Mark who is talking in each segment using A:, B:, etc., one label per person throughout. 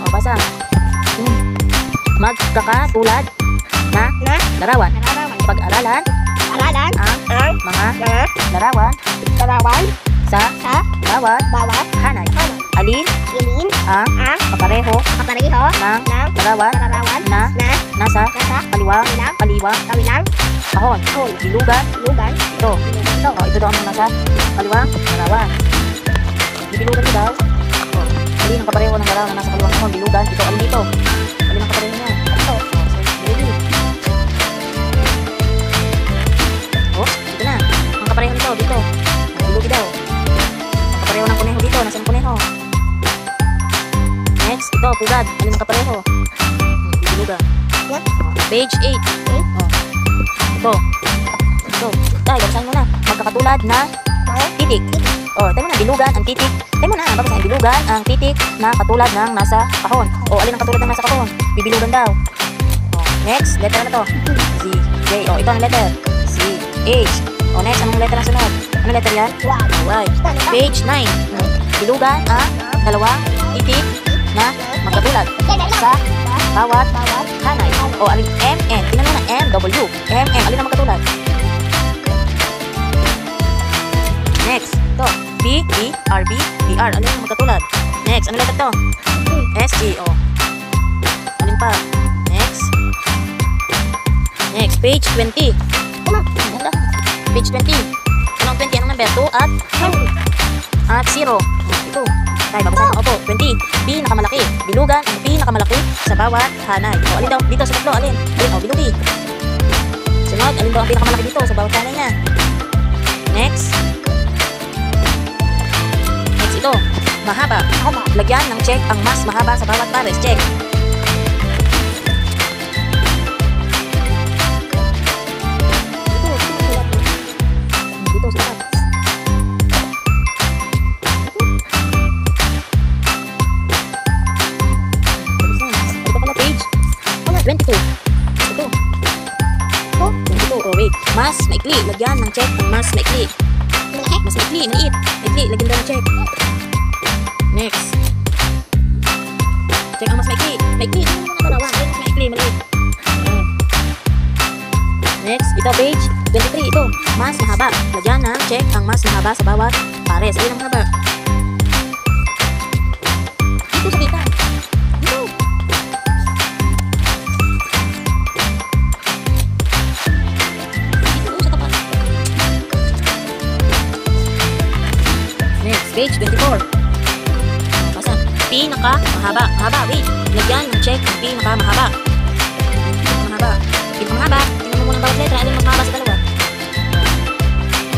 A: O, basa. Magkakatulad na larawan. Pag-aralan ang mga larawan sa bawat hanay. Alin ang kapareho ng larawan na nasa kaliwang kahon. Bilugan ito. O, ito daw ang nasa kaliwang larawan. Bilugan ito daw. O, alin ang kapareho ng larawan na nasa kaliwang kahon. Bilugan ito. Alin dito? Alin ang kapareho niya? Ito. O, ito na. Ang kapareho nito dito. Bilugi daw. Ang kapareho ng kuneho dito. Nasaan ang kuneho? Next, ito, pugad. Alin ang kapareho? Bilugan. Page 8. Ito. Dahil, babasahin mo na. Magkakatulad na titik. O, tayo mo na, bilugan ang titik. Tayo mo na, babasahin. Bilugan ang titik na katulad ng nasa kahon. O, alin ang katulad ng nasa kahon? Bibilugan daw. O, next, letter na to. Z, J. O, ito ang letter. C, H. O, next, anong letter ang sunod? Anong letter yan? Y. Page 9. Bilugan ang dalawang titik na magkatulad sa bawat hanay. O, alin M, N. Tingnan mo na M, W. M, N. Alin ang magkatulad? Next, ito. B, B, R, B, B, R. Alin ang magkatulad? Next, ano letter to? S, G, O. Alin pa? Next. Next, page 20. Page 20. Anong 20? Anong number? 2 at 0. Ito. Tayo, babasahin. Opo, 20. Pinakamalaki. Bilugan ang pinakamalaki sa bawat hanay. O, alin daw? Dito sa tatlo. Alin? Alin? O, bilugi. Sunod, alin daw ang pinakamalaki dito sa bawat hanay niya? Next. Next, ito. Mahaba. Lagyan ng check ang mas mahaba sa bawat pares. Check. Dito sa taas. Ito pala page 22. Ito. 22. Oh, wait. Mas maikli. Lagyan ng check ang mas maikli. Mas maikli. Maliit. Maikli. Lagyan daw ng check. Next. Check ang mas maikli. Maikli. Ano naman ang larawan? Mas maikli. Maliit. Next. Ito page 23. Ito. Mas mahaba. Lagyan ng check ang mas mahaba sa bawat pares. Alin ang mahaba? Dito sa kita. Dito. Dito sa tapat. Next. Page 24. Basa. Pinaka-mahaba. Mahaba. Wait. Lagyan ng check ang pinaka-mahaba. Pinaka-mahaba. Pinaka-mahaba. Tingnan mo muna bawat letra. Alin mas mahaba sa dalawa?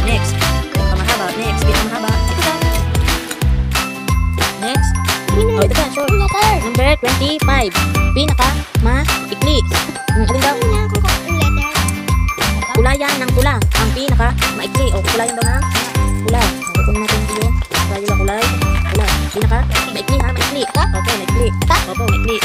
A: Next. Pinaka-mahaba. Next. Pinaka-mahaba. Ito ka. Next. Oh, ito ka. Sure. Number 25. Pinaka-maikli. Alin daw? Kulayan ng pula. Ang pinaka-maikli. O, kulayan daw ng pula. Kukunin natin ito yung kulay. Pula. Pinaka-maikli ha. Maikli. Opo, maikli. Opo, maikli.